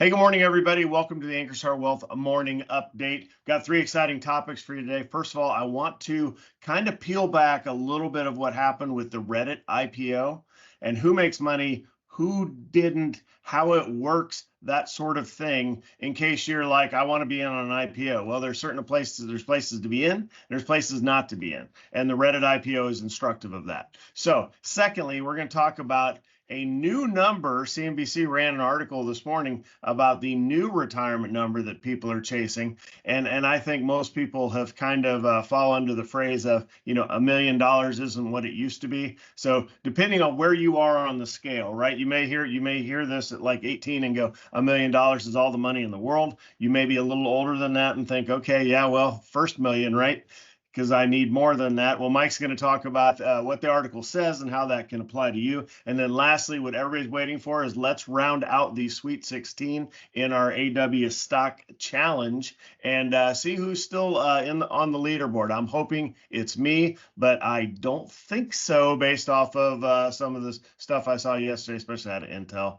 Hey, good morning, everybody. Welcome to the Ankerstar Wealth Morning Update. Got three exciting topics for you today. First of all, I want to kind of peel back a little bit of what happened with the Reddit IPO and who makes money, who didn't, how it works, that sort of thing, in case you're like, I want to be in on an IPO. Well, there's places to be in, there's places not to be in. And the Reddit IPO is instructive of that. So secondly, we're going to talk about a new number. CNBC ran an article this morning about the new retirement number that people are chasing. And I think most people have kind of fall under the phrase of, $1 million isn't what it used to be. So depending on where you are on the scale, right? You may hear this at like 18 and go, $1 million is all the money in the world. You may be a little older than that and think, okay, yeah, well, first million, right? Because I need more than that. Well, Mike's going to talk about what the article says and how that can apply to you. And then lastly, what everybody's waiting for is let's round out the Sweet 16 in our AW Stock Challenge and see who's still on the leaderboard. I'm hoping it's me, but I don't think so based off of some of the stuff I saw yesterday, especially out of Intel.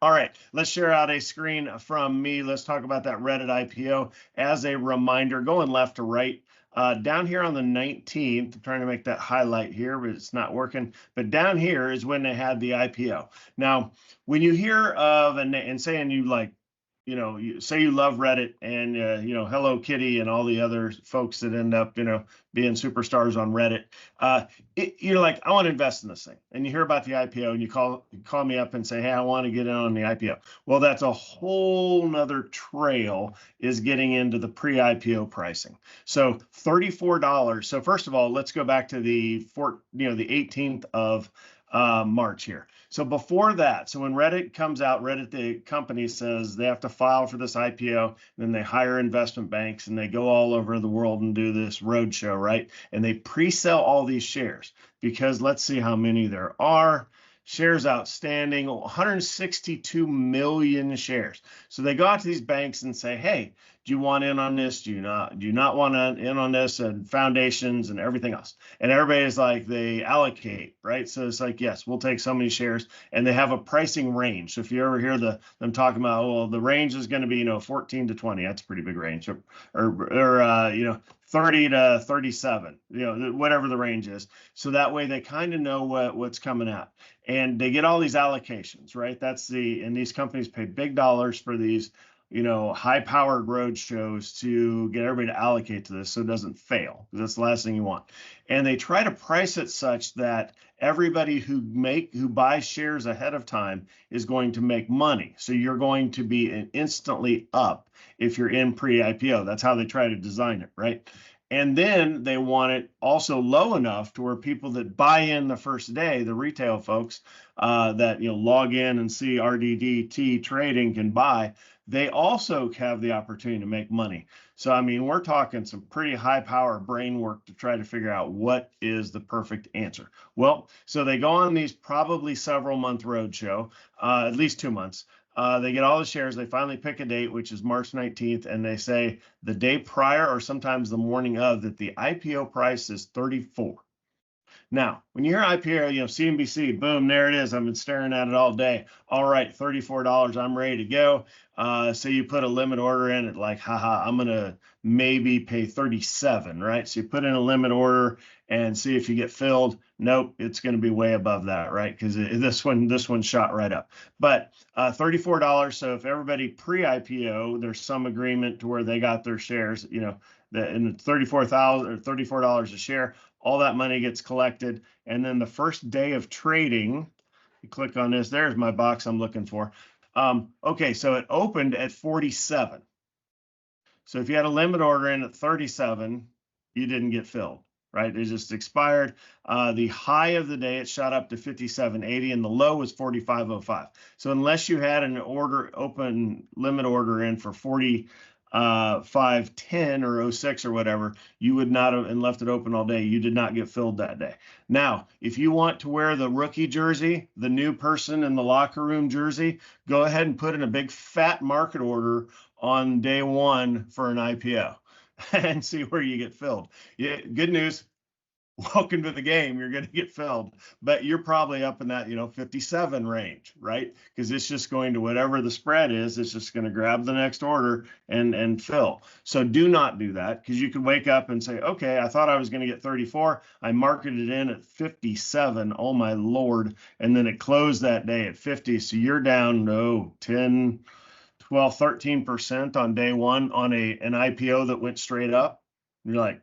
All right, let's share out a screen from me. Let's talk about that Reddit IPO. As a reminder, going left to right, down here on the 19th, I'm trying to make that highlight here, but it's not working. But down here is when they had the IPO. Now, when you hear of and saying you like, you say you love Reddit and, Hello Kitty and all the other folks that end up, being superstars on Reddit, you're like, I want to invest in this thing. And you hear about the IPO and you call me up and say, hey, I want to get in on the IPO. Well, that's a whole nother trail, is getting into the pre-IPO pricing. So $34. So first of all, let's go back to the 18th of March here. So before that, so when Reddit comes out, Reddit, the company, says they have to file for this IPO, then they hire investment banks and they go all over the world and do this roadshow, right? And they pre-sell all these shares because let's see how many there are. Shares outstanding, 162 million shares. So they go out to these banks and say, hey, do you want in on this? Do you not want in on this? And foundations and everything else. And everybody's like, they allocate, right? So it's like, yes, we'll take so many shares. And they have a pricing range. So if you ever hear them talking about, well, the range is going to be, 14 to 20. That's a pretty big range. Or 30 to 37, whatever the range is. So that way they kind of know what's coming out. And they get all these allocations, right? And these companies pay big dollars for these, high-powered road shows to get everybody to allocate to this so it doesn't fail, because that's the last thing you want. And they try to price it such that everybody who buys shares ahead of time is going to make money. So you're going to be instantly up if you're in pre-IPO. That's how they try to design it, right? And then they want it also low enough to where people that buy in the first day, the retail folks that log in and see RDDT trading can buy, they also have the opportunity to make money. So, I mean, we're talking some pretty high power brain work to try to figure out what is the perfect answer. Well, so they go on these probably several month roadshow, at least 2 months. They get all the shares. They finally pick a date, which is March 19th, and they say the day prior or sometimes the morning of that the IPO price is 34. Now, when you hear IPO, CNBC, boom, there it is. I've been staring at it all day. All right, $34, I'm ready to go. So you put a limit order in at like, haha, I'm going to maybe pay 37, right? So you put in a limit order and see if you get filled. Nope, it's going to be way above that, right? Because this one shot right up. But $34. So if everybody pre-IPO, there's some agreement to where they got their shares, and $34,000 or $34 a share, all that money gets collected. And then the first day of trading, you click on this, there's my box I'm looking for. Okay, so it opened at 47. So if you had a limit order in at 37, you didn't get filled, right? It just expired. The high of the day, it shot up to 57.80 and the low was 45.05. So unless you had an open limit order in for 510 or 06 or whatever, you would not have, and left it open all day, you did not get filled that day. Now, if you want to wear the rookie jersey, the new person in the locker room jersey, go ahead and put in a big fat market order on day one for an IPO and see where you get filled. Yeah, good news. welcome to the game. You're going to get filled, but you're probably up in that, 57 range, right? Because it's just going to whatever the spread is, it's just going to grab the next order and fill. So do not do that, because you could wake up and say, okay, I thought I was going to get 34. I marketed it in at 57. Oh my Lord. And then it closed that day at 50. So you're down, 10, 12, 13% on day one on an IPO that went straight up. And you're like,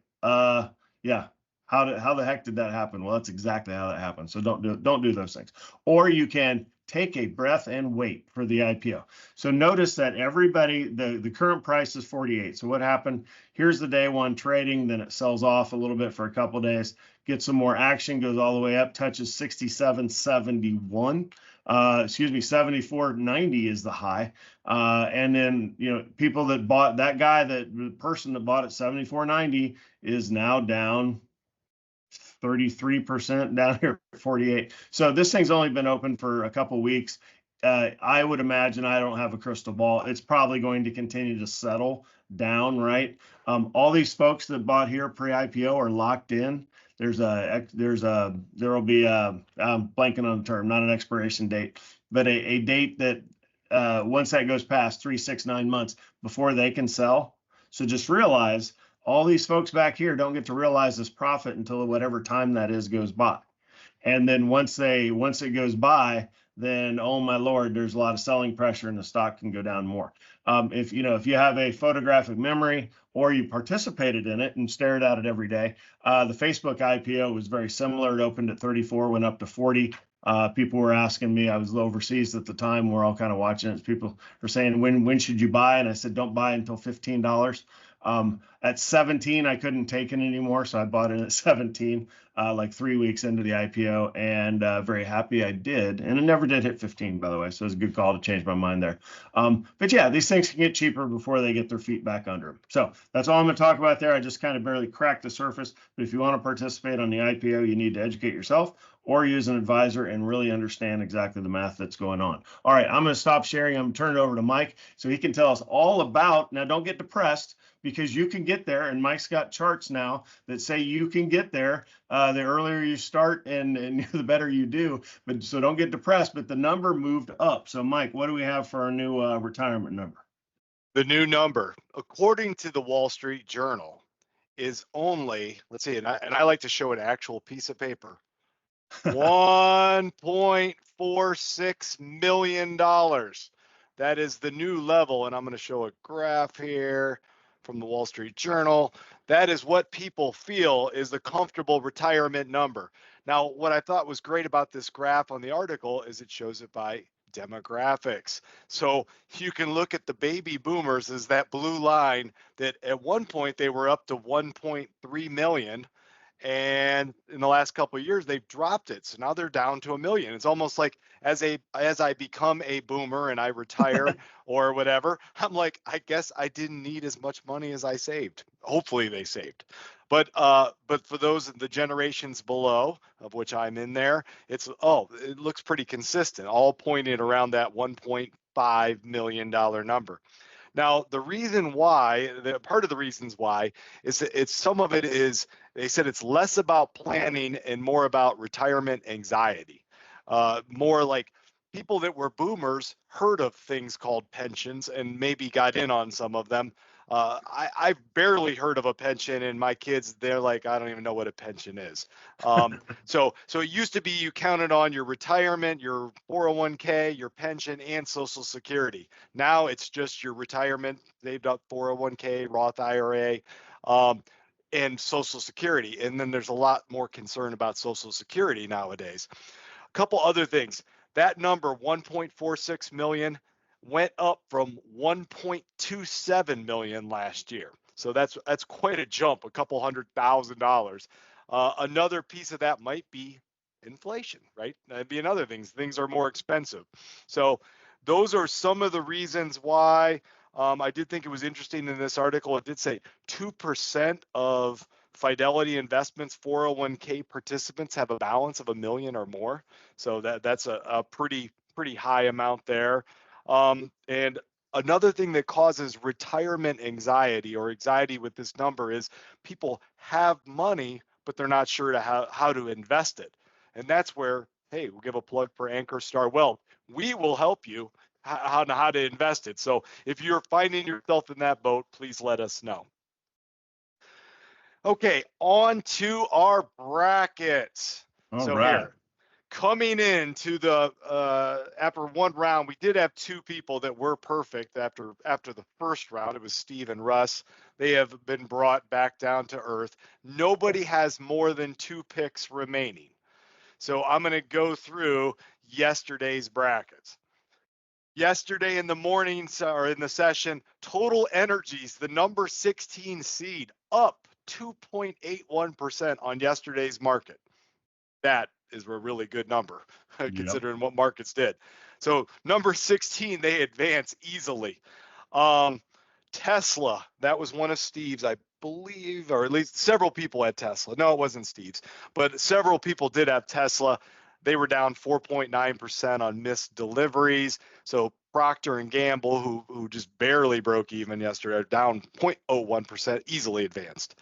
yeah, how the heck did that happen? Well, that's exactly how that happened. So don't do those things. Or you can take a breath and wait for the IPO. So notice that everybody, the current price is 48. So what happened? Here's the day one trading, then it sells off a little bit for a couple of days, gets some more action, goes all the way up, touches 67.71. 74.90 is the high. And then, people that bought, the person that bought at 74.90 is now down 33%, down here at 48. So this thing's only been open for a couple weeks. I would imagine, I don't have a crystal ball, it's probably going to continue to settle down, right? All these folks that bought here pre-IPO are locked in. There'll be I'm blanking on the term, not an expiration date, but a date that once that goes past 3, 6, 9 months before they can sell. So just realize all these folks back here don't get to realize this profit until whatever time that is goes by. And then once it goes by, then, oh my Lord, there's a lot of selling pressure and the stock can go down more. If you have a photographic memory or you participated in it and stared at it every day, the Facebook IPO was very similar. It opened at 34, went up to 40. People were asking me, I was overseas at the time, we're all kind of watching it. People were saying, when should you buy? And I said, don't buy until $15. At 17, I couldn't take it anymore, so I bought it at 17, like 3 weeks into the IPO, and very happy I did. And it never did hit 15, by the way, so it was a good call to change my mind there. But yeah, these things can get cheaper before they get their feet back under them. So that's all I'm going to talk about there. I just kind of barely cracked the surface. But if you want to participate on the IPO, you need to educate yourself or use an advisor and really understand exactly the math that's going on. All right, I'm going to stop sharing. I'm going to turn it over to Mike so he can tell us all about, now don't get depressed, because you can get there, and Mike's got charts now that say you can get there. The earlier you start and the better you do. But so don't get depressed, but the number moved up. So Mike, what do we have for our new retirement number? The new number, according to the Wall Street Journal, is only, let's see, and I like to show an actual piece of paper, $1.46 million. That is the new level, and I'm going to show a graph here from the Wall Street Journal. That is what people feel is the comfortable retirement number. Now, what I thought was great about this graph on the article is it shows it by demographics. So you can look at the baby boomers as that blue line that at one point they were up to 1.3 million. And in the last couple of years, they've dropped it. So now they're down to 1 million. It's almost like as I become a boomer and I retire or whatever, I'm like, I guess I didn't need as much money as I saved. Hopefully they saved. But for those the generations below, of which I'm in there, it looks pretty consistent, all pointed around that $1.5 million number. Now, the reason why, part of the reasons why, is that some of it is, they said it's less about planning and more about retirement anxiety. More like people that were boomers heard of things called pensions and maybe got in on some of them. I've barely heard of a pension, and my kids, they're like, I don't even know what a pension is. So it used to be you counted on your retirement, your 401k, your pension, and Social Security. Now it's just your retirement, saved up 401k, Roth IRA, and Social Security. And then there's a lot more concern about Social Security nowadays. A couple other things. That number, 1.46 million, went up from 1.27 million last year. So that's quite a jump, a couple $100,000. Another piece of that might be inflation, right? That'd be another thing. Things are more expensive. So those are some of the reasons why. I did think it was interesting in this article. It did say 2% of Fidelity Investments 401k participants have a balance of $1 million or more. So that's a pretty high amount there. And another thing that causes retirement anxiety or anxiety with this number is people have money, but they're not sure to how to invest it. And that's where, hey, we'll give a plug for Ankerstar Wealth. We will help you how to invest it. So if you're finding yourself in that boat, please let us know. Okay, on to our brackets. All so right. Here, coming into the after one round, we did have two people that were perfect after the first round. It was Steve and Russ. They have been brought back down to earth. Nobody has more than 2 picks remaining. So I'm going to go through yesterday's brackets. Yesterday in the morning, or in the session, Total Energies, the number 16 seed, up 2.81% on yesterday's market. That is a really good number considering what markets did. So number 16, they advance easily. Tesla, that was one of Steve's, I believe, or at least several people had Tesla. No, it wasn't Steve's, but several people did have Tesla. They were down 4.9% on missed deliveries. So Procter & Gamble, who just barely broke even yesterday, down 0.01%, easily advanced.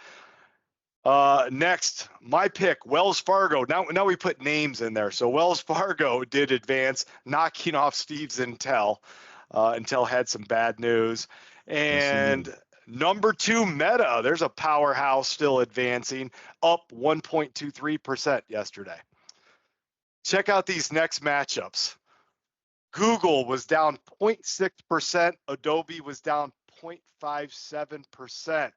Next, my pick, Wells Fargo. Now we put names in there. So Wells Fargo did advance, knocking off Steve's Intel. Intel had some bad news. And number 2, Meta. There's a powerhouse still advancing, up 1.23% yesterday. Check out these next matchups. Google was down 0.6%. Adobe was down 0.57%.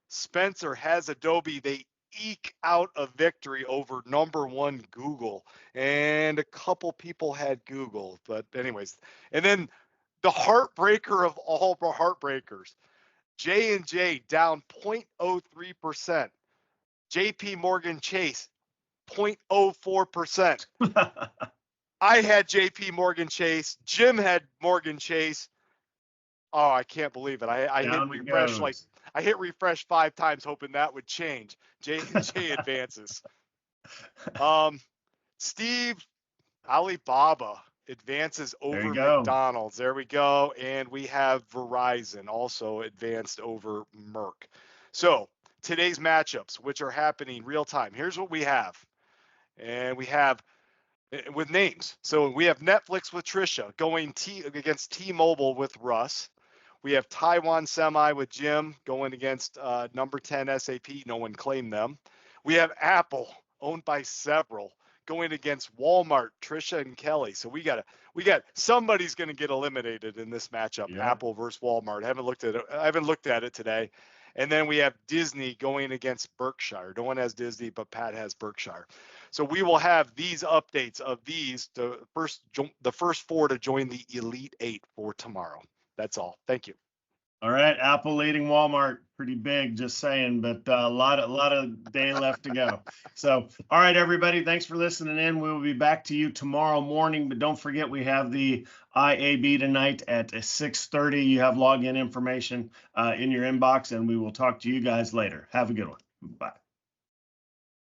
Spencer has Adobe. They eke out a victory over number 1 Google, and a couple people had Google, but anyways. And then the heartbreaker of all the heartbreakers, J&J down 0.03%. JP Morgan Chase 0.04%. I had JP Morgan Chase. Jim had Morgan Chase. Oh, I can't believe it. I hit refresh I hit refresh 5 times hoping that would change. J&J advances. Steve, Alibaba advances over McDonald's. There we go. And we have Verizon also advanced over Merck. So today's matchups, which are happening real time. Here's what we have. And we have with names. So we have Netflix with Trisha going against T-Mobile with Russ. We have Taiwan Semi with Jim going against number 10 SAP. No one claimed them. We have Apple, owned by several, going against Walmart, Trisha and Kelly. So we got somebody's going to get eliminated in this matchup. Yeah. Apple versus Walmart. I haven't looked at it today. And then we have Disney going against Berkshire. No one has Disney, but Pat has Berkshire. So we will have these updates of these, the first 4 to join the Elite 8 for tomorrow. That's all. Thank you. All right, Apple leading Walmart, pretty big, just saying, but a lot of day left to go. So, all right, everybody, thanks for listening in. We will be back to you tomorrow morning, but don't forget we have the IAB tonight at 6:30. You have login information in your inbox, and we will talk to you guys later. Have a good one. Bye.